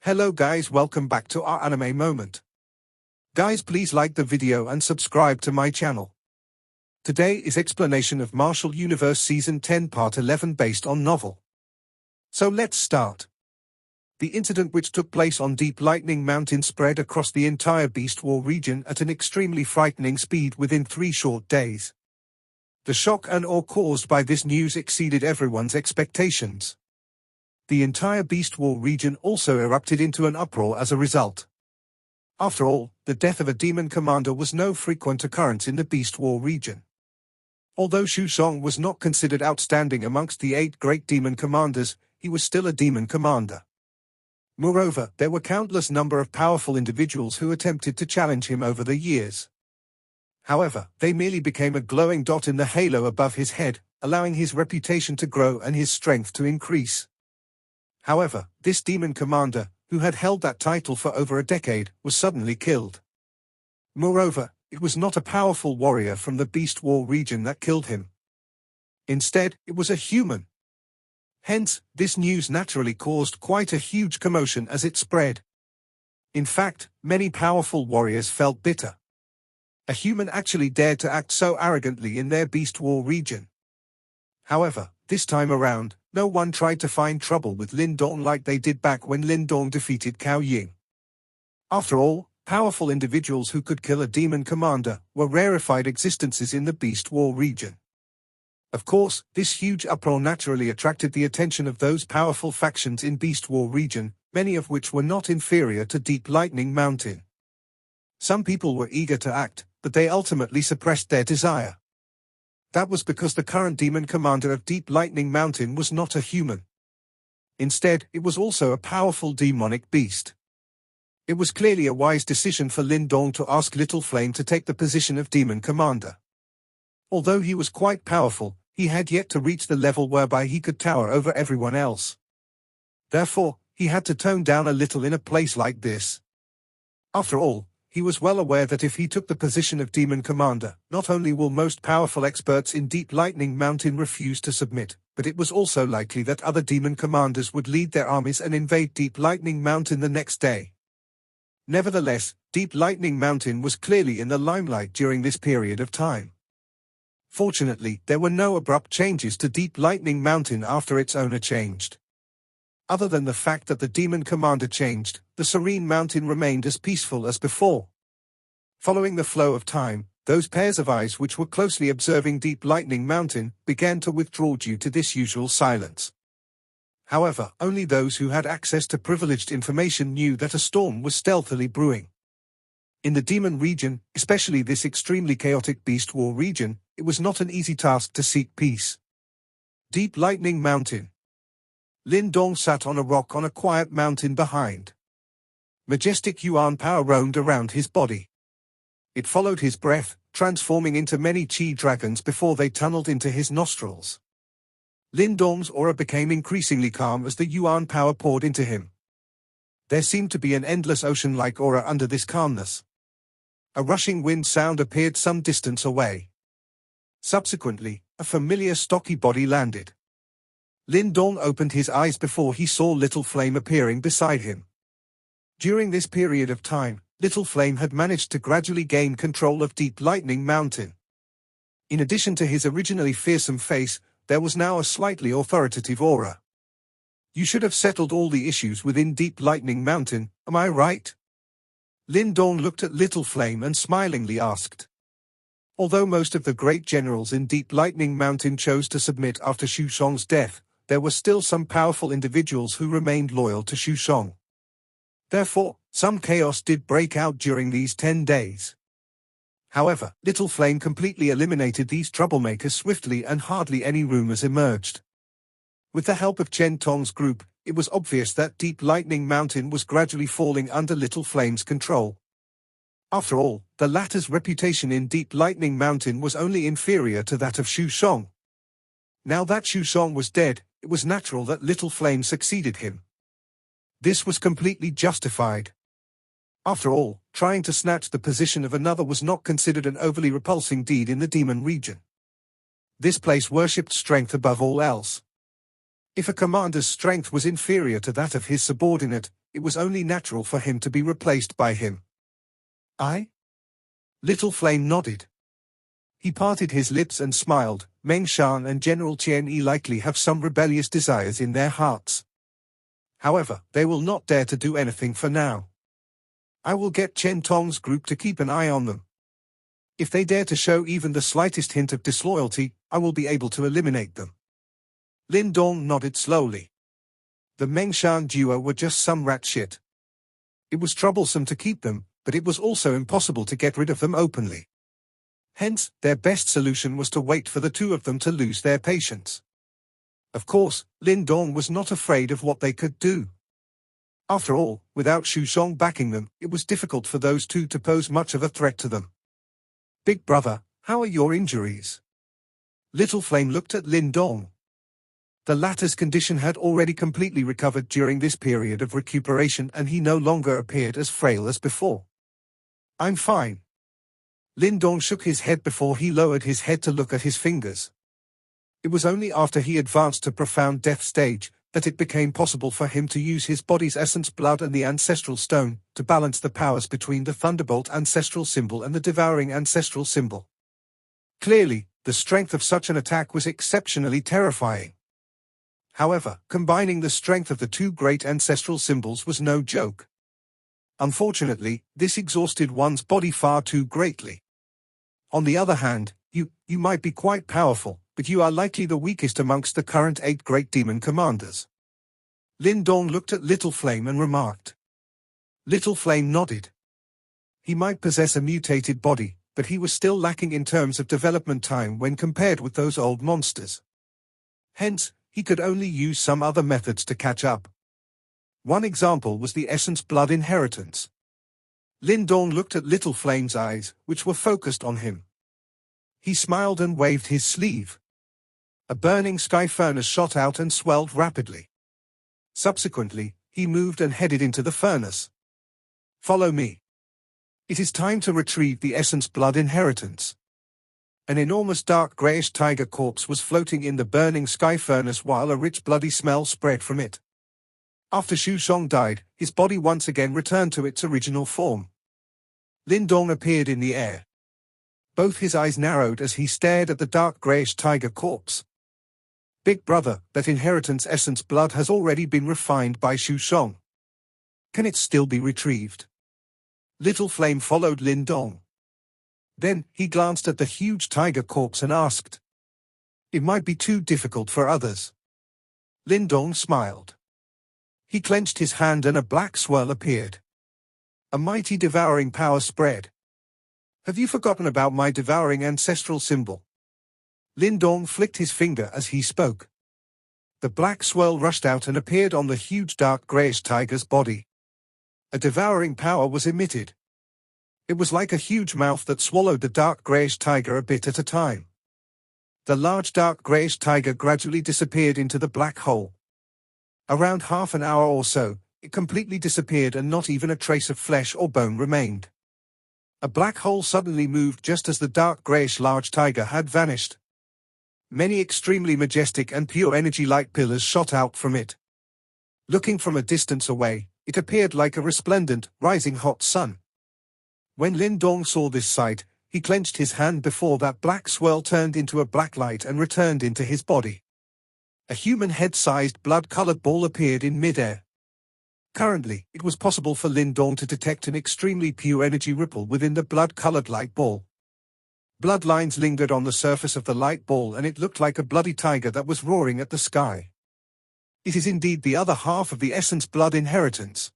Hello guys, welcome back to our anime moment. Guys, please like the video and subscribe to my channel. Today is explanation of Martial Universe Season 10 Part 11 based on novel. So let's start. The incident which took place on Deep Lightning Mountain spread across the entire Beast War region at an extremely frightening speed within 3 short days. The shock and awe caused by this news exceeded everyone's expectations. The entire Beast War region also erupted into an uproar as a result. After all, the death of a demon commander was no frequent occurrence in the Beast War region. Although Shu Song was not considered outstanding amongst the 8 great demon commanders, he was still a demon commander. Moreover, there were countless number of powerful individuals who attempted to challenge him over the years. However, they merely became a glowing dot in the halo above his head, allowing his reputation to grow and his strength to increase. However, this demon commander, who had held that title for over a decade, was suddenly killed. Moreover, it was not a powerful warrior from the Beast War region that killed him. Instead, it was a human. Hence, this news naturally caused quite a huge commotion as it spread. In fact, many powerful warriors felt bitter. A human actually dared to act so arrogantly in their Beast War region. However, this time around, no one tried to find trouble with Lin Dong like they did back when Lin Dong defeated Cao Ying. After all, powerful individuals who could kill a demon commander were rarefied existences in the Beast War region. Of course, this huge uproar naturally attracted the attention of those powerful factions in Beast War region, many of which were not inferior to Deep Lightning Mountain. Some people were eager to act, but they ultimately suppressed their desire. That was because the current demon commander of Deep Lightning Mountain was not a human. Instead, it was also a powerful demonic beast. It was clearly a wise decision for Lin Dong to ask Little Flame to take the position of demon commander. Although he was quite powerful, he had yet to reach the level whereby he could tower over everyone else. Therefore, he had to tone down a little in a place like this. After all, he was well aware that if he took the position of demon commander, not only will most powerful experts in Deep Lightning Mountain refuse to submit, but it was also likely that other demon commanders would lead their armies and invade Deep Lightning Mountain the next day. Nevertheless, Deep Lightning Mountain was clearly in the limelight during this period of time. Fortunately, there were no abrupt changes to Deep Lightning Mountain after its owner changed. Other than the fact that the demon commander changed, the Serene Mountain remained as peaceful as before. Following the flow of time, those pairs of eyes which were closely observing Deep Lightning Mountain began to withdraw due to this usual silence. However, only those who had access to privileged information knew that a storm was stealthily brewing. In the demon region, especially this extremely chaotic Beast War region, it was not an easy task to seek peace. Deep Lightning Mountain. Lin Dong sat on a rock on a quiet mountain behind. Majestic Yuan power roamed around his body. It followed his breath, transforming into many chi dragons before they tunneled into his nostrils. Lin Dong's aura became increasingly calm as the Yuan power poured into him. There seemed to be an endless ocean-like aura under this calmness. A rushing wind sound appeared some distance away. Subsequently, a familiar stocky body landed. Lin Dong opened his eyes before he saw Little Flame appearing beside him. During this period of time, Little Flame had managed to gradually gain control of Deep Lightning Mountain. In addition to his originally fearsome face, there was now a slightly authoritative aura. You should have settled all the issues within Deep Lightning Mountain, am I right? Lin Dong looked at Little Flame and smilingly asked. Although most of the great generals in Deep Lightning Mountain chose to submit after Shu Song's death, there were still some powerful individuals who remained loyal to Shu Song. Therefore, some chaos did break out during these 10 days. However, Little Flame completely eliminated these troublemakers swiftly and hardly any rumors emerged. With the help of Chen Tong's group, it was obvious that Deep Lightning Mountain was gradually falling under Little Flame's control. After all, the latter's reputation in Deep Lightning Mountain was only inferior to that of Shu Song. Now that Shu Song was dead, it was natural that Little Flame succeeded him. This was completely justified. After all, trying to snatch the position of another was not considered an overly repulsing deed in the demon region. This place worshipped strength above all else. If a commander's strength was inferior to that of his subordinate, it was only natural for him to be replaced by him. I? Little Flame nodded. He parted his lips and smiled. Meng Shan and General Qian Yi likely have some rebellious desires in their hearts. However, they will not dare to do anything for now. I will get Chen Tong's group to keep an eye on them. If they dare to show even the slightest hint of disloyalty, I will be able to eliminate them. Lin Dong nodded slowly. The Meng Shan duo were just some rat shit. It was troublesome to keep them, but it was also impossible to get rid of them openly. Hence, their best solution was to wait for the two of them to lose their patience. Of course, Lin Dong was not afraid of what they could do. After all, without Xu Shong backing them, it was difficult for those two to pose much of a threat to them. Big brother, how are your injuries? Little Flame looked at Lin Dong. The latter's condition had already completely recovered during this period of recuperation and he no longer appeared as frail as before. I'm fine. Lin Dong shook his head before he lowered his head to look at his fingers. It was only after he advanced to profound death stage that it became possible for him to use his body's essence blood and the ancestral stone to balance the powers between the Thunderbolt ancestral symbol and the devouring ancestral symbol. Clearly, the strength of such an attack was exceptionally terrifying. However, combining the strength of the two great ancestral symbols was no joke. Unfortunately, this exhausted one's body far too greatly. On the other hand, you might be quite powerful, but you are likely the weakest amongst the current 8 great demon commanders. Lin Dong looked at Little Flame and remarked. Little Flame nodded. He might possess a mutated body, but he was still lacking in terms of development time when compared with those old monsters. Hence, he could only use some other methods to catch up. One example was the essence blood inheritance. Lin Dong looked at Little Flame's eyes, which were focused on him. He smiled and waved his sleeve. A burning sky furnace shot out and swelled rapidly. Subsequently, he moved and headed into the furnace. Follow me. It is time to retrieve the essence blood inheritance. An enormous dark greyish tiger corpse was floating in the burning sky furnace while a rich bloody smell spread from it. After Xu Shong died, his body once again returned to its original form. Lin Dong appeared in the air. Both his eyes narrowed as he stared at the dark greyish tiger corpse. Big brother, that inheritance essence blood has already been refined by Xu Shong. Can it still be retrieved? Little Flame followed Lin Dong. Then, he glanced at the huge tiger corpse and asked. It might be too difficult for others. Lin Dong smiled. He clenched his hand and a black swirl appeared. A mighty devouring power spread. Have you forgotten about my devouring ancestral symbol? Lin Dong flicked his finger as he spoke. The black swirl rushed out and appeared on the huge dark greyish tiger's body. A devouring power was emitted. It was like a huge mouth that swallowed the dark greyish tiger a bit at a time. The large dark greyish tiger gradually disappeared into the black hole. Around half an hour or so, it completely disappeared and not even a trace of flesh or bone remained. A black hole suddenly moved just as the dark greyish large tiger had vanished. Many extremely majestic and pure energy light pillars shot out from it. Looking from a distance away, it appeared like a resplendent, rising hot sun. When Lin Dong saw this sight, he clenched his hand before that black swirl turned into a black light and returned into his body. A human head-sized blood-colored ball appeared in mid-air. Currently, it was possible for Lin Dong to detect an extremely pure energy ripple within the blood-colored light ball. Blood lines lingered on the surface of the light ball and it looked like a bloody tiger that was roaring at the sky. It is indeed the other half of the essence blood inheritance.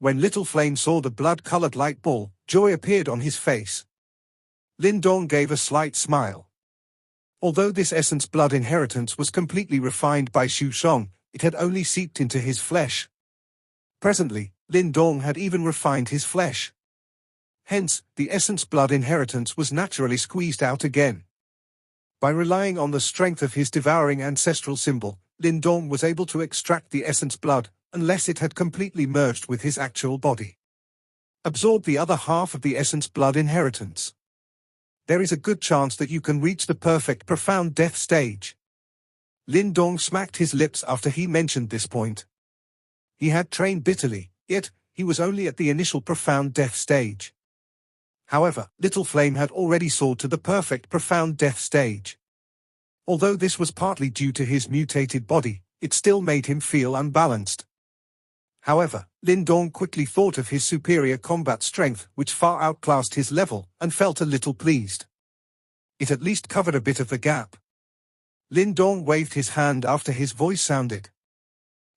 When Little Flame saw the blood-colored light ball, joy appeared on his face. Lin Dong gave a slight smile. Although this essence blood inheritance was completely refined by Xu Shong, it had only seeped into his flesh. Presently, Lin Dong had even refined his flesh. Hence, the essence blood inheritance was naturally squeezed out again. By relying on the strength of his devouring ancestral symbol, Lin Dong was able to extract the essence blood, unless it had completely merged with his actual body. Absorb the other half of the essence blood inheritance. There is a good chance that you can reach the perfect profound death stage. Lin Dong smacked his lips after he mentioned this point. He had trained bitterly, yet he was only at the initial profound death stage. However, Little Flame had already soared to the perfect profound death stage. Although this was partly due to his mutated body, it still made him feel unbalanced. However, Lin Dong quickly thought of his superior combat strength, which far outclassed his level, and felt a little pleased. It at least covered a bit of the gap. Lin Dong waved his hand after his voice sounded.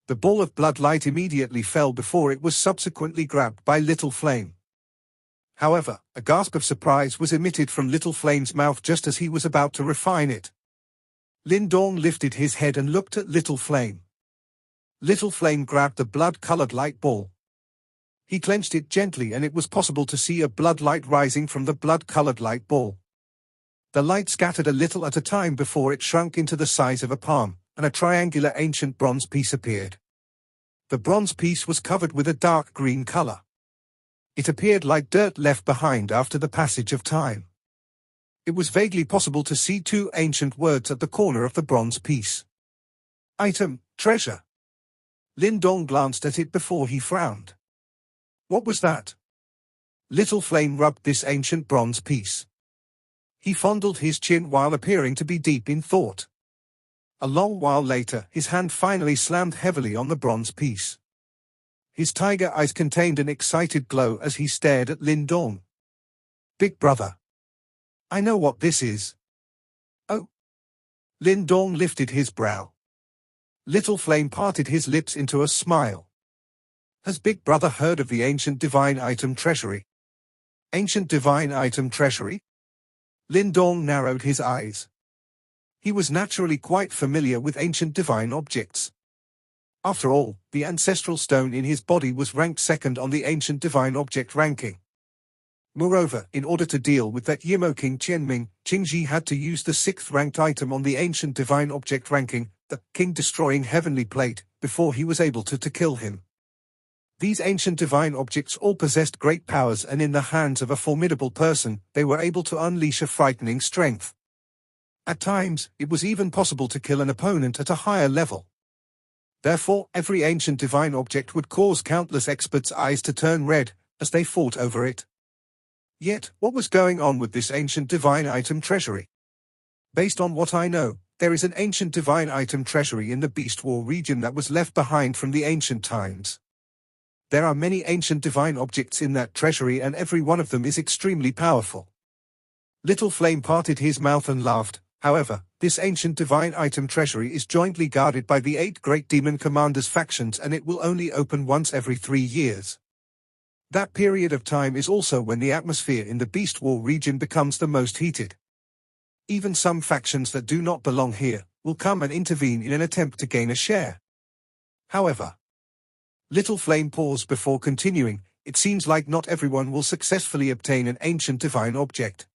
The ball of blood light immediately fell before it was subsequently grabbed by Little Flame. However, a gasp of surprise was emitted from Little Flame's mouth just as he was about to refine it. Lin Dong lifted his head and looked at Little Flame. Little Flame grabbed the blood-colored light ball. He clenched it gently and it was possible to see a blood light rising from the blood-colored light ball. The light scattered a little at a time before it shrunk into the size of a palm, and a triangular ancient bronze piece appeared. The bronze piece was covered with a dark green color. It appeared like dirt left behind after the passage of time. It was vaguely possible to see two ancient words at the corner of the bronze piece. Item, treasure. Lin Dong glanced at it before he frowned. What was that? Little Flame rubbed this ancient bronze piece. He fondled his chin while appearing to be deep in thought. A long while later, his hand finally slammed heavily on the bronze piece. His tiger eyes contained an excited glow as he stared at Lin Dong. Big brother. I know what this is. Oh. Lin Dong lifted his brow. Little Flame parted his lips into a smile. Has Big Brother heard of the ancient divine item Treasury? Ancient divine item Treasury? Lin Dong narrowed his eyes. He was naturally quite familiar with ancient divine objects. After all, the ancestral stone in his body was ranked second on the ancient divine object ranking. Moreover, in order to deal with that Yimo King Qianming, Qingji had to use the 6th ranked item on the ancient divine object ranking, the king-destroying heavenly plate, before he was able to kill him. These ancient divine objects all possessed great powers, and in the hands of a formidable person, they were able to unleash a frightening strength. At times, it was even possible to kill an opponent at a higher level. Therefore, every ancient divine object would cause countless experts' eyes to turn red, as they fought over it. Yet, what was going on with this ancient divine item Treasury? Based on what I know, there is an ancient divine item Treasury in the Beast War region that was left behind from the ancient times. There are many ancient divine objects in that treasury and every one of them is extremely powerful. Little Flame parted his mouth and laughed. However, this ancient divine item treasury is jointly guarded by the 8 great demon commanders factions and it will only open once every 3 years. That period of time is also when the atmosphere in the Beast War region becomes the most heated. Even some factions that do not belong here will come and intervene in an attempt to gain a share. However, Little Flame paused before continuing. It seems like not everyone will successfully obtain an ancient divine object.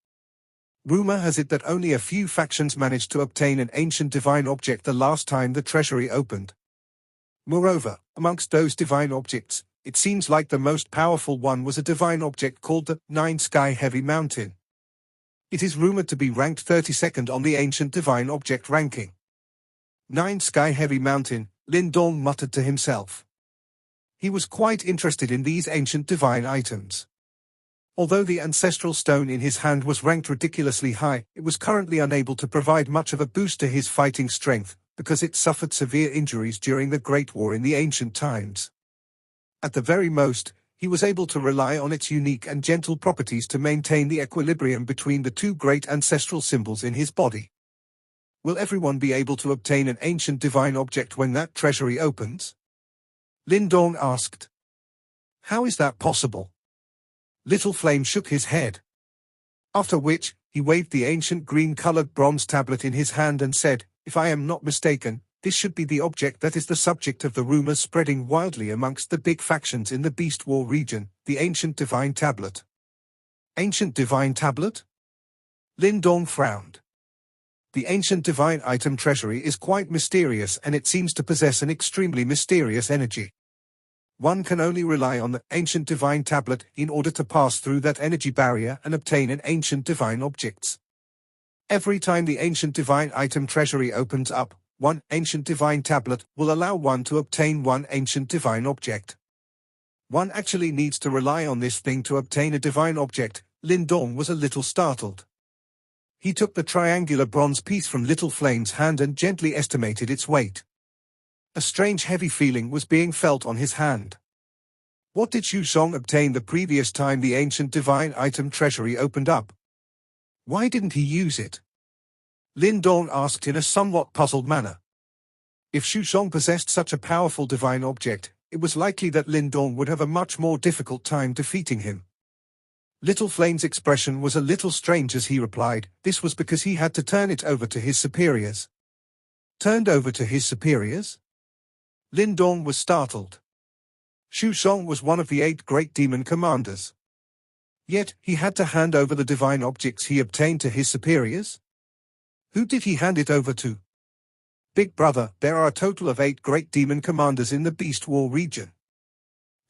Rumor has it that only a few factions managed to obtain an ancient divine object the last time the treasury opened. Moreover, amongst those divine objects, it seems like the most powerful one was a divine object called the 9 Sky Heavy Mountain. It is rumored to be ranked 32nd on the ancient divine object ranking. 9 Sky Heavy Mountain, Lin Dong muttered to himself. He was quite interested in these ancient divine items. Although the ancestral stone in his hand was ranked ridiculously high, it was currently unable to provide much of a boost to his fighting strength, because it suffered severe injuries during the Great War in the ancient times. At the very most, he was able to rely on its unique and gentle properties to maintain the equilibrium between the 2 great ancestral symbols in his body. Will everyone be able to obtain an ancient divine object when that treasury opens? Lin Dong asked. How is that possible? Little Flame shook his head. After which, he waved the ancient green-colored bronze tablet in his hand and said, if I am not mistaken, this should be the object that is the subject of the rumors spreading wildly amongst the big factions in the Beast War region, the ancient divine tablet. Ancient divine tablet? Lin Dong frowned. The ancient divine item treasury is quite mysterious and it seems to possess an extremely mysterious energy. One can only rely on the ancient divine tablet in order to pass through that energy barrier and obtain an ancient divine objects. Every time the ancient divine item treasury opens up, One ancient divine tablet will allow one to obtain one ancient divine object. One actually needs to rely on this thing to obtain a divine object. Lindong was a little startled. He took the triangular bronze piece from Little Flame's hand and gently estimated its weight. A strange heavy feeling was being felt on his hand. What did Xu Song obtain the previous time the ancient divine item treasury opened up? Why didn't he use it? Lindong asked in a somewhat puzzled manner. If Xu Song possessed such a powerful divine object, it was likely that Lindong would have a much more difficult time defeating him. Little Flame's expression was a little strange as he replied, this was because he had to turn it over to his superiors. Turned over to his superiors? Lindong was startled. Xu Song was one of the 8 great demon commanders. Yet, he had to hand over the divine objects he obtained to his superiors? Who did he hand it over to? Big brother, there are a total of 8 great demon commanders in the Beast War region.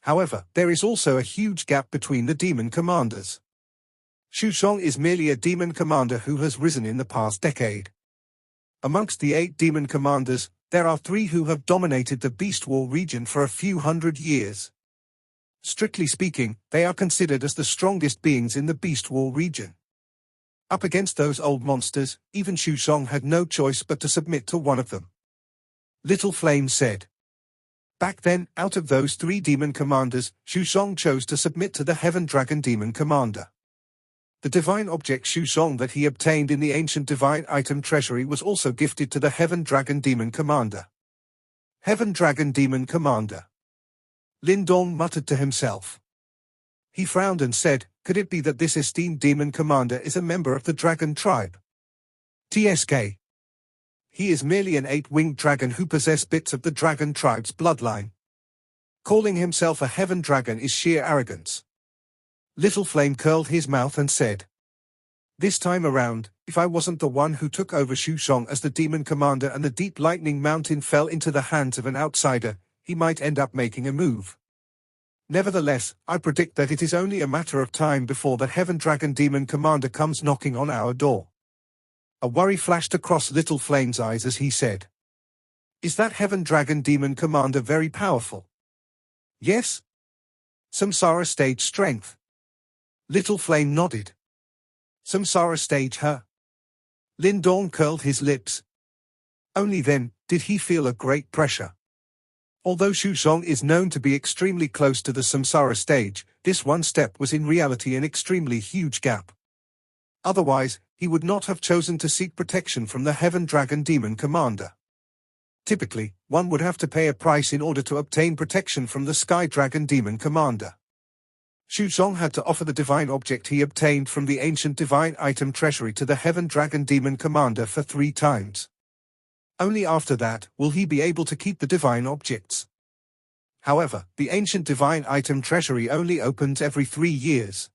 However, there is also a huge gap between the demon commanders. Xu Song is merely a demon commander who has risen in the past decade. Amongst the 8 demon commanders, there are 3 who have dominated the Beast War region for a few hundred years. Strictly speaking, they are considered as the strongest beings in the Beast War region. Up against those old monsters, even Xu Song had no choice but to submit to one of them. Little Flame said. Back then, out of those 3 demon commanders, Xu Song chose to submit to the Heaven Dragon Demon Commander. The divine object Xu Song that he obtained in the ancient divine item treasury was also gifted to the Heaven Dragon Demon Commander. Heaven Dragon Demon Commander. Lindong muttered to himself. He frowned and said, could it be that this esteemed demon commander is a member of the dragon tribe? TSK. He is merely an 8-winged dragon who possess bits of the dragon tribe's bloodline. Calling himself a heaven dragon is sheer arrogance. Little Flame curled his mouth and said. This time around, if I wasn't the one who took over Xu Song as the demon commander and the deep lightning mountain fell into the hands of an outsider, he might end up making a move. Nevertheless, I predict that it is only a matter of time before the Heaven Dragon Demon Commander comes knocking on our door. A worry flashed across Little Flame's eyes as he said. Is that Heaven Dragon Demon Commander very powerful? Yes. Samsara stage strength. Little Flame nodded. Samsara stage her. Lindong curled his lips. Only then did he feel a great pressure. Although Xu Song is known to be extremely close to the Samsara stage, this one step was in reality an extremely huge gap. Otherwise, he would not have chosen to seek protection from the Heaven Dragon Demon Commander. Typically, one would have to pay a price in order to obtain protection from the Sky Dragon Demon Commander. Xu Song had to offer the divine object he obtained from the ancient divine item treasury to the Heaven Dragon Demon Commander for 3 times. Only after that will he be able to keep the divine objects. However, the ancient divine item treasury only opens every 3 years.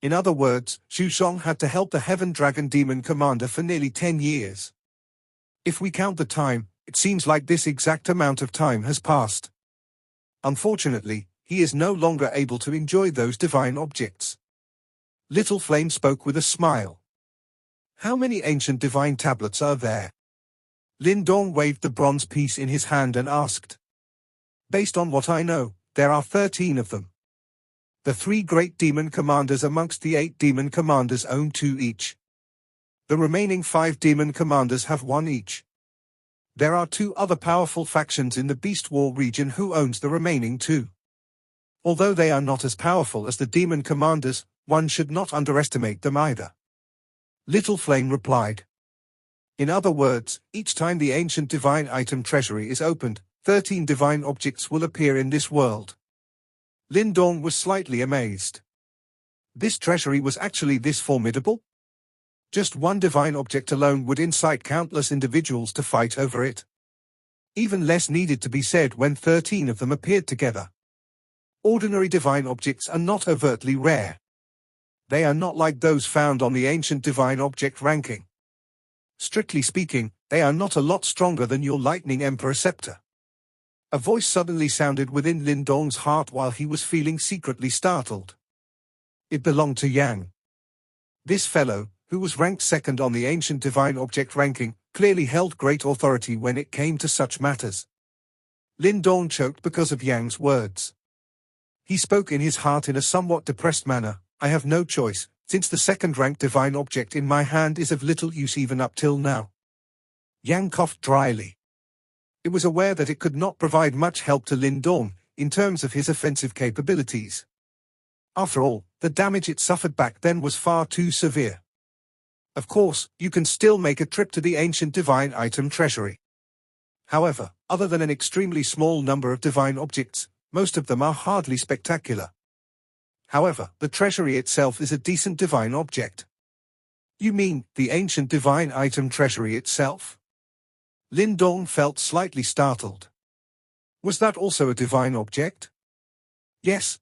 In other words, Xu Song had to help the Heaven Dragon Demon Commander for nearly 10 years. If we count the time, it seems like this exact amount of time has passed. Unfortunately, he is no longer able to enjoy those divine objects. Little Flame spoke with a smile. How many ancient divine tablets are there? Lindong waved the bronze piece in his hand and asked. Based on what I know, there are 13 of them. The 3 great demon commanders amongst the 8 demon commanders own 2 each. The remaining 5 demon commanders have 1 each. There are 2 other powerful factions in the Beast War region who owns the remaining 2. Although they are not as powerful as the demon commanders, one should not underestimate them either. Little Flame replied. In other words, each time the ancient divine item treasury is opened, 13 divine objects will appear in this world. Lindong was slightly amazed. This treasury was actually this formidable? Just one divine object alone would incite countless individuals to fight over it. Even less needed to be said when 13 of them appeared together. Ordinary divine objects are not overtly rare. They are not like those found on the ancient divine object ranking. Strictly speaking, they are not a lot stronger than your Lightning Emperor scepter. A voice suddenly sounded within Lindong's heart while he was feeling secretly startled. It belonged to Yang. This fellow, who was ranked 2nd on the ancient divine object ranking, clearly held great authority when it came to such matters. Lin Dong choked because of Yang's words. He spoke in his heart in a somewhat depressed manner. I have no choice, since the second-ranked divine object in my hand is of little use even up till now. Yang coughed dryly. It was aware that it could not provide much help to Lin Dong, in terms of his offensive capabilities. After all, the damage it suffered back then was far too severe. Of course, you can still make a trip to the ancient divine item treasury. However, other than an extremely small number of divine objects, most of them are hardly spectacular. However, the treasury itself is a decent divine object. You mean, the ancient divine item treasury itself? Lin Dong felt slightly startled. Was that also a divine object? Yes.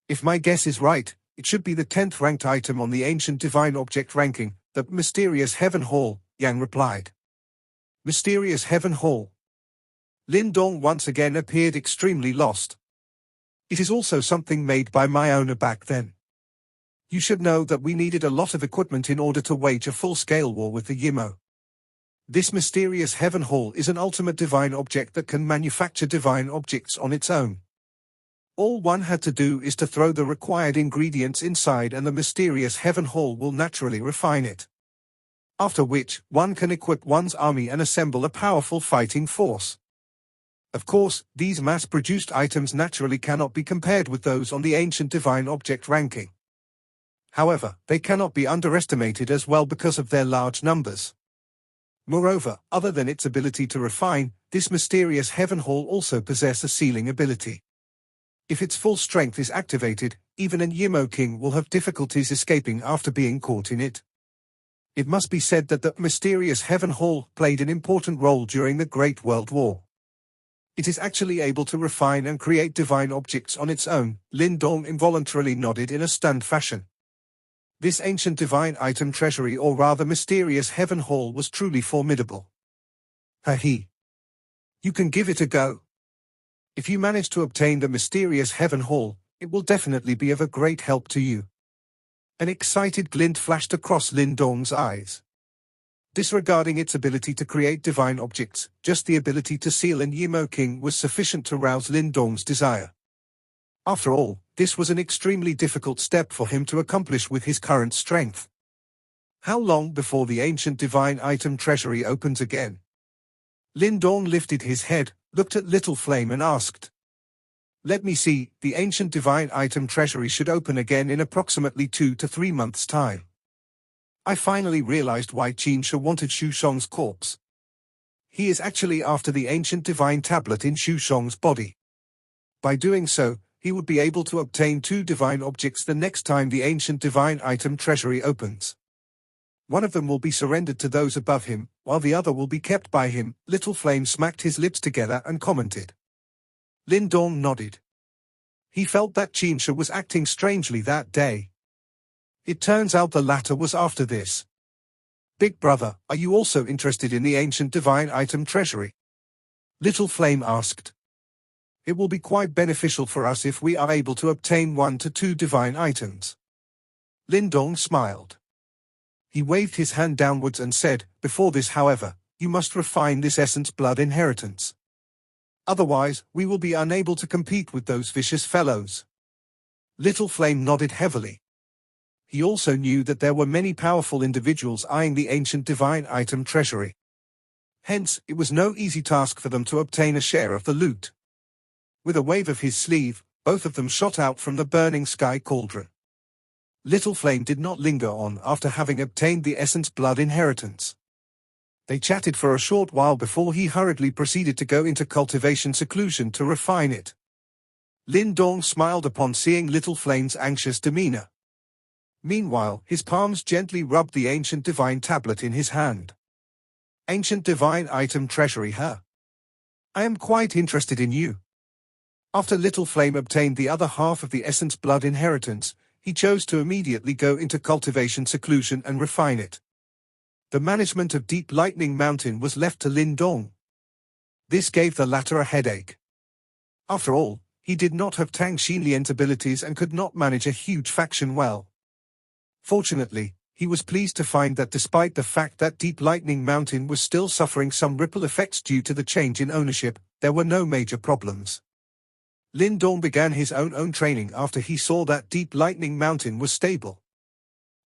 If my guess is right, it should be the 10th ranked item on the ancient divine object ranking, the mysterious Heaven Hall, Yang replied. Mysterious Heaven Hall. Lin Dong once again appeared extremely lost. It is also something made by my owner back then. You should know that we needed a lot of equipment in order to wage a full-scale war with the Yimo. This mysterious Heaven Hall is an ultimate divine object that can manufacture divine objects on its own. All one had to do is to throw the required ingredients inside and the mysterious Heaven Hall will naturally refine it. After which, one can equip one's army and assemble a powerful fighting force. Of course, these mass-produced items naturally cannot be compared with those on the ancient divine object ranking. However, they cannot be underestimated as well because of their large numbers. Moreover, other than its ability to refine, this mysterious Heaven Hall also possesses a sealing ability. If its full strength is activated, even an Yimo king will have difficulties escaping after being caught in it. It must be said that the mysterious Heaven Hall played an important role during the Great World War. It is actually able to refine and create divine objects on its own. Lin Dong involuntarily nodded in a stunned fashion. This ancient divine item treasury, or rather mysterious Heaven Hall, was truly formidable. Ha-he. You can give it a go. If you manage to obtain the mysterious Heaven Hall, it will definitely be of a great help to you. An excited glint flashed across Lin Dong's eyes. Disregarding its ability to create divine objects, just the ability to seal an Yimo king was sufficient to rouse Lin Dong's desire. After all, this was an extremely difficult step for him to accomplish with his current strength. How long before the ancient divine item treasury opens again? Lin Dong lifted his head, looked at Little Flame and asked. Let me see, the ancient divine item treasury should open again in approximately 2 to 3 months' time. I finally realized why Qin Shi wanted Xu Shong's corpse. He is actually after the ancient divine tablet in Xu Shong's body. By doing so, he would be able to obtain 2 divine objects the next time the ancient divine item treasury opens. One of them will be surrendered to those above him, while the other will be kept by him. Little Flame smacked his lips together and commented. Lin Dong nodded. He felt that Qin Shi was acting strangely that day. It turns out the latter was after this. Big brother, are you also interested in the ancient divine item treasury? Little Flame asked. It will be quite beneficial for us if we are able to obtain 1 to 2 divine items. Lin Dong smiled. He waved his hand downwards and said, before this, however, you must refine this essence blood inheritance. Otherwise, we will be unable to compete with those vicious fellows. Little Flame nodded heavily. He also knew that there were many powerful individuals eyeing the ancient divine item treasury. Hence, it was no easy task for them to obtain a share of the loot. With a wave of his sleeve, both of them shot out from the burning sky cauldron. Little Flame did not linger on after having obtained the essence blood inheritance. They chatted for a short while before he hurriedly proceeded to go into cultivation seclusion to refine it. Lin Dong smiled upon seeing Little Flame's anxious demeanor. Meanwhile, his palms gently rubbed the ancient divine tablet in his hand. Ancient divine item treasury, huh? I am quite interested in you. After Little Flame obtained the other half of the essence blood inheritance, he chose to immediately go into cultivation seclusion and refine it. The management of Deep Lightning Mountain was left to Lin Dong. This gave the latter a headache. After all, he did not have Tang Xinlian's abilities and could not manage a huge faction well. Fortunately, he was pleased to find that despite the fact that Deep Lightning Mountain was still suffering some ripple effects due to the change in ownership, there were no major problems. Lin Dong began his own training after he saw that Deep Lightning Mountain was stable.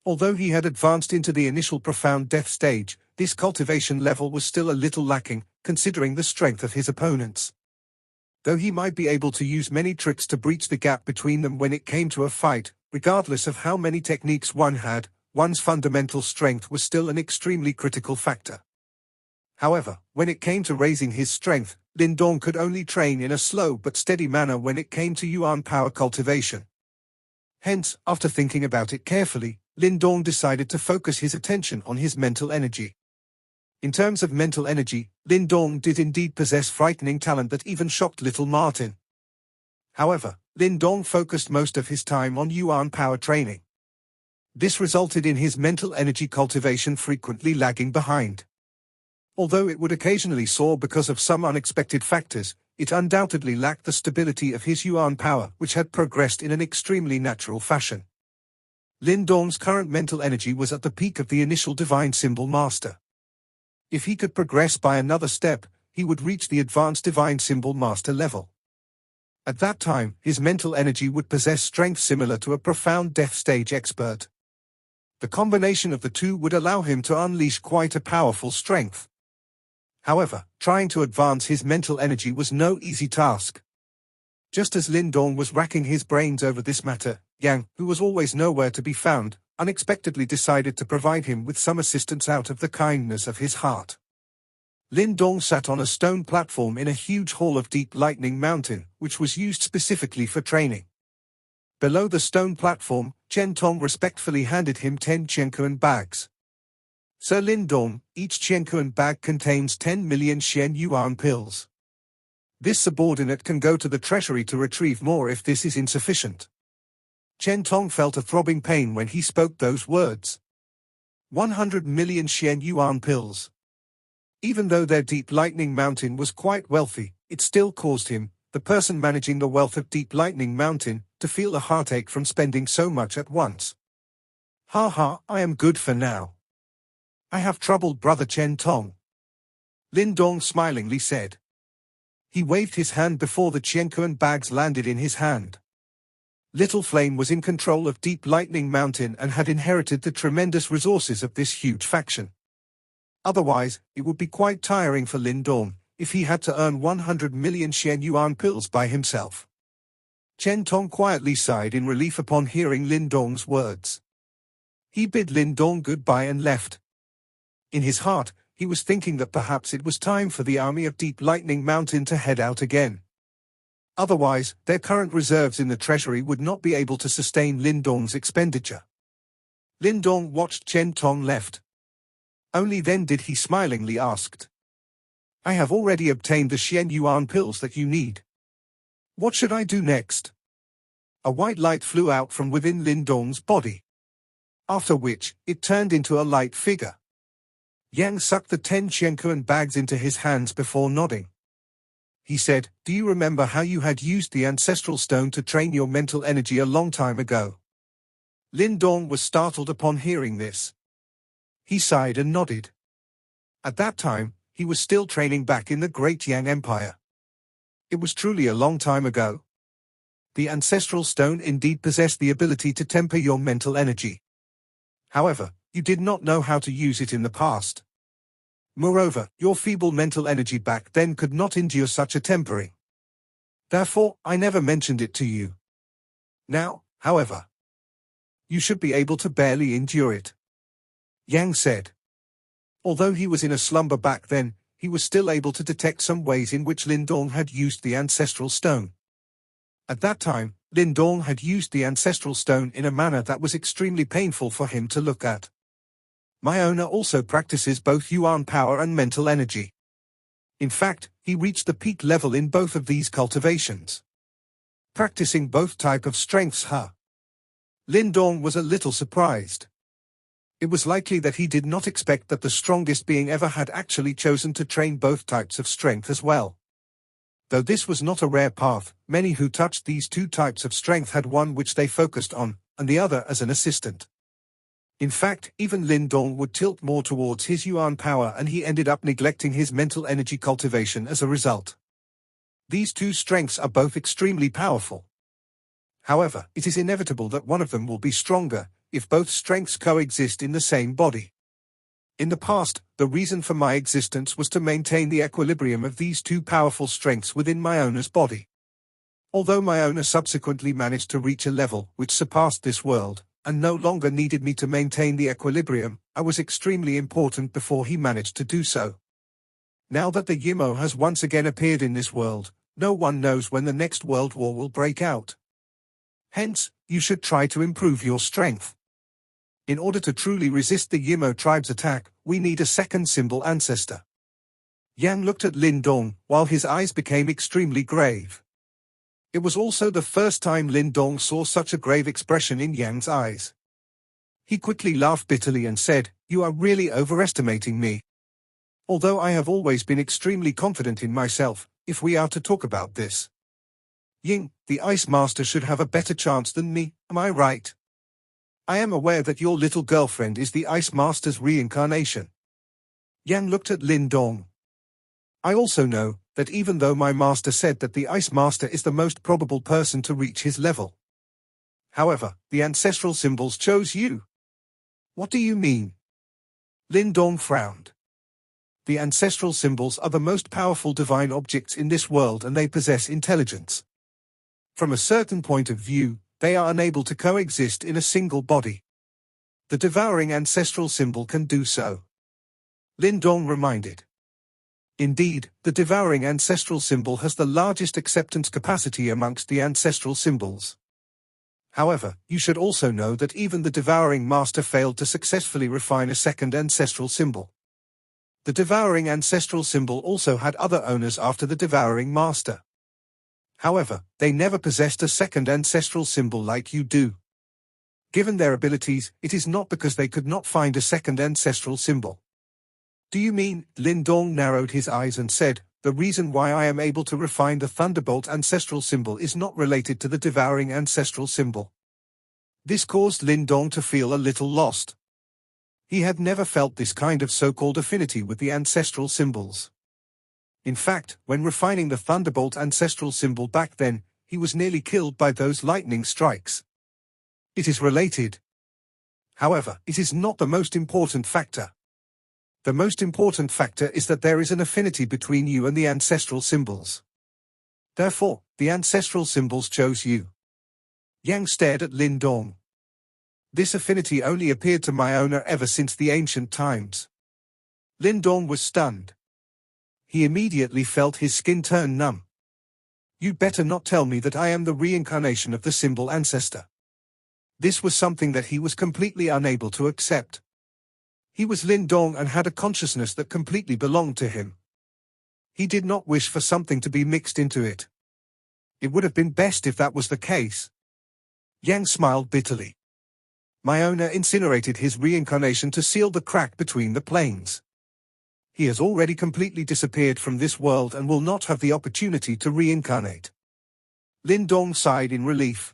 Although he had advanced into the initial profound death stage, this cultivation level was still a little lacking, considering the strength of his opponents. Though he might be able to use many tricks to breach the gap between them when it came to a fight, regardless of how many techniques one had, one's fundamental strength was still an extremely critical factor. However, when it came to raising his strength, Lin Dong could only train in a slow but steady manner when it came to yuan power cultivation. Hence, after thinking about it carefully, Lin Dong decided to focus his attention on his mental energy. In terms of mental energy, Lin Dong did indeed possess frightening talent that even shocked little Martin. However, Lin Dong focused most of his time on yuan power training. This resulted in his mental energy cultivation frequently lagging behind. Although it would occasionally soar because of some unexpected factors, it undoubtedly lacked the stability of his yuan power, which had progressed in an extremely natural fashion. Lin Dong's current mental energy was at the peak of the initial divine symbol master. If he could progress by another step, he would reach the advanced divine symbol master level. At that time, his mental energy would possess strength similar to a profound death stage expert. The combination of the two would allow him to unleash quite a powerful strength. However, trying to advance his mental energy was no easy task. Just as Lin Dong was racking his brains over this matter, Yang, who was always nowhere to be found, unexpectedly decided to provide him with some assistance out of the kindness of his heart. Lin Dong sat on a stone platform in a huge hall of Deep Lightning Mountain, which was used specifically for training. Below the stone platform, Chen Tong respectfully handed him 10 Qiankuan bags. Sir Lin Dong, each Qiankuan bag contains 10 million Xian Yuan pills. This subordinate can go to the Treasury to retrieve more if this is insufficient. Chen Tong felt a throbbing pain when he spoke those words. 100 million Xian Yuan pills. Even though their Deep Lightning Mountain was quite wealthy, it still caused him, the person managing the wealth of Deep Lightning Mountain, to feel a heartache from spending so much at once. Ha, I am good for now. I have troubled brother Chen Tong. Lin Dong smilingly said. He waved his hand before the Qiankuan bags landed in his hand. Little Flame was in control of Deep Lightning Mountain and had inherited the tremendous resources of this huge faction. Otherwise, it would be quite tiring for Lin Dong if he had to earn 100 million Xian Yuan pills by himself. Chen Tong quietly sighed in relief upon hearing Lin Dong's words. He bid Lin Dong goodbye and left. In his heart, he was thinking that perhaps it was time for the army of Deep Lightning Mountain to head out again. Otherwise, their current reserves in the treasury would not be able to sustain Lin Dong's expenditure. Lin Dong watched Chen Tong left. Only then did he smilingly ask, I have already obtained the Xian Yuan pills that you need. What should I do next? A white light flew out from within Lin Dong's body. After which, it turned into a light figure. Yang sucked the 10 Qiankuan bags into his hands before nodding. He said, Do you remember how you had used the ancestral stone to train your mental energy a long time ago? Lin Dong was startled upon hearing this. He sighed and nodded. At that time, he was still training back in the Great Yang Empire. It was truly a long time ago. The ancestral stone indeed possessed the ability to temper your mental energy. However, you did not know how to use it in the past. Moreover, your feeble mental energy back then could not endure such a tempering. Therefore, I never mentioned it to you. Now, however, you should be able to barely endure it. Yang said. Although he was in a slumber back then, he was still able to detect some ways in which Lin Dong had used the ancestral stone. At that time, Lin Dong had used the ancestral stone in a manner that was extremely painful for him to look at. My owner also practices both yuan power and mental energy. In fact, he reached the peak level in both of these cultivations. Practicing both type of strengths, Lin Dong was a little surprised. It was likely that he did not expect that the strongest being ever had actually chosen to train both types of strength as well. Though this was not a rare path, many who touched these two types of strength had one which they focused on, and the other as an assistant. In fact, even Lin Dong would tilt more towards his yuan power, and he ended up neglecting his mental energy cultivation as a result. These two strengths are both extremely powerful. However, it is inevitable that one of them will be stronger if both strengths coexist in the same body. In the past, the reason for my existence was to maintain the equilibrium of these two powerful strengths within my owner's body. Although my owner subsequently managed to reach a level which surpassed this world, and no longer needed me to maintain the equilibrium, I was extremely important before he managed to do so. Now that the Yimo has once again appeared in this world, no one knows when the next world war will break out. Hence, you should try to improve your strength. In order to truly resist the Yimo tribe's attack, we need a second symbol ancestor. Yang looked at Lin Dong, while his eyes became extremely grave. It was also the first time Lin Dong saw such a grave expression in Yang's eyes. He quickly laughed bitterly and said, "You are really overestimating me. Although I have always been extremely confident in myself, if we are to talk about this, Ying, the Ice Master, should have a better chance than me, am I right? I am aware that your little girlfriend is the Ice Master's reincarnation." Yang looked at Lin Dong. "I also know that even though my master said that the Ice Master is the most probable person to reach his level, however, the ancestral symbols chose you." "What do you mean?" Lin Dong frowned. "The ancestral symbols are the most powerful divine objects in this world, and they possess intelligence. From a certain point of view, they are unable to coexist in a single body. The devouring ancestral symbol can do so," Lin Dong reminded. "Indeed, the devouring ancestral symbol has the largest acceptance capacity amongst the ancestral symbols. However, you should also know that even the devouring master failed to successfully refine a second ancestral symbol. The devouring ancestral symbol also had other owners after the devouring master. However, they never possessed a second ancestral symbol like you do. Given their abilities, it is not because they could not find a second ancestral symbol." "Do you mean," Lin Dong narrowed his eyes and said, "the reason why I am able to refine the Thunderbolt ancestral symbol is not related to the devouring ancestral symbol?" This caused Lin Dong to feel a little lost. He had never felt this kind of so-called affinity with the ancestral symbols. In fact, when refining the Thunderbolt ancestral symbol back then, he was nearly killed by those lightning strikes. It is related. However, it is not the most important factor. The most important factor is that there is an affinity between you and the ancestral symbols. Therefore, the ancestral symbols chose you." Yang stared at Lin Dong. "This affinity only appeared to my owner ever since the ancient times." Lin Dong was stunned. He immediately felt his skin turn numb. "You'd better not tell me that I am the reincarnation of the symbol ancestor." This was something that he was completely unable to accept. He was Lin Dong and had a consciousness that completely belonged to him. He did not wish for something to be mixed into it. It would have been best if that was the case. Yang smiled bitterly. "My owner incinerated his reincarnation to seal the crack between the planes. He has already completely disappeared from this world and will not have the opportunity to reincarnate." Lin Dong sighed in relief.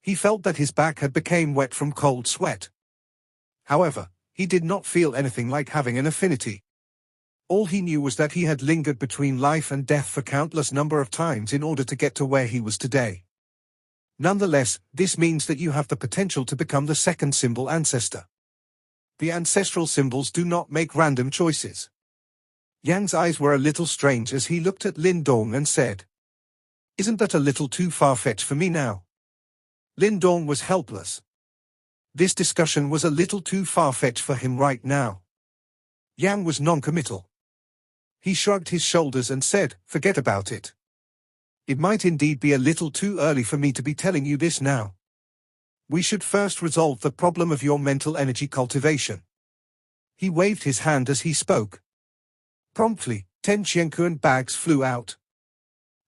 He felt that his back had become wet from cold sweat. However, he did not feel anything like having an affinity. All he knew was that he had lingered between life and death for countless number of times in order to get to where he was today. Nonetheless, this means that you have the potential to become the second symbol ancestor. The ancestral symbols do not make random choices. Yang's eyes were a little strange as he looked at Lin Dong and said, "Isn't that a little too far-fetched for me now?" Lin Dong was helpless. This discussion was a little too far-fetched for him right now. Yang was non-committal. He shrugged his shoulders and said, "Forget about it. It might indeed be a little too early for me to be telling you this now. We should first resolve the problem of your mental energy cultivation." He waved his hand as he spoke. Promptly, 10 Xianquan bags flew out.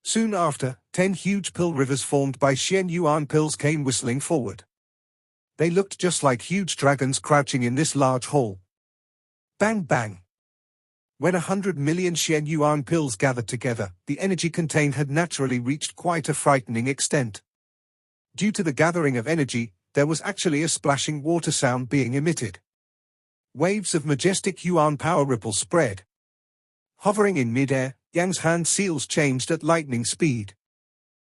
Soon after, 10 huge pill rivers formed by Xian Yuan pills came whistling forward. They looked just like huge dragons crouching in this large hall. Bang bang. When 100 million Xian Yuan pills gathered together, the energy contained had naturally reached quite a frightening extent. Due to the gathering of energy, there was actually a splashing water sound being emitted. Waves of majestic yuan power ripples spread. Hovering in mid-air, Yang's hand seals changed at lightning speed.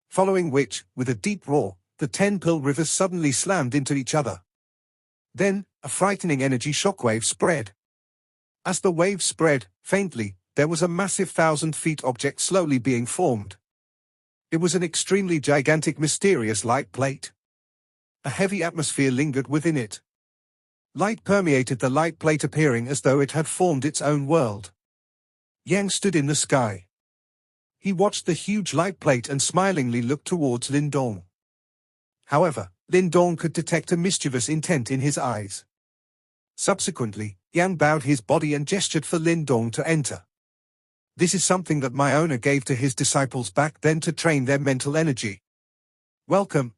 Following which, with a deep roar, the 10 pill rivers suddenly slammed into each other. Then, a frightening energy shockwave spread. As the wave spread, faintly, there was a massive 1,000-feet object slowly being formed. It was an extremely gigantic mysterious light plate. A heavy atmosphere lingered within it. Light permeated the light plate, appearing as though it had formed its own world. Yang stood in the sky. He watched the huge light plate and smilingly looked towards Lindong. However, Lindong could detect a mischievous intent in his eyes. Subsequently, Yang bowed his body and gestured for Lindong to enter. This is something that my owner gave to his disciples back then to train their mental energy. Welcome.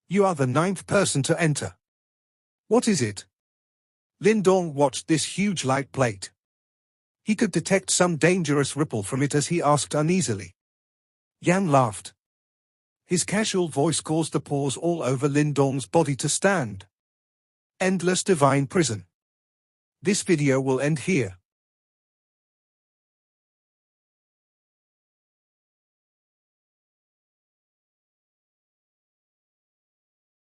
You are the 9th person to enter. What is it? Lindong watched this huge light plate. He could detect some dangerous ripple from it as he asked uneasily. Yang laughed. His casual voice caused the pores all over Lindong's body to stand. Endless divine prison. This video will end here.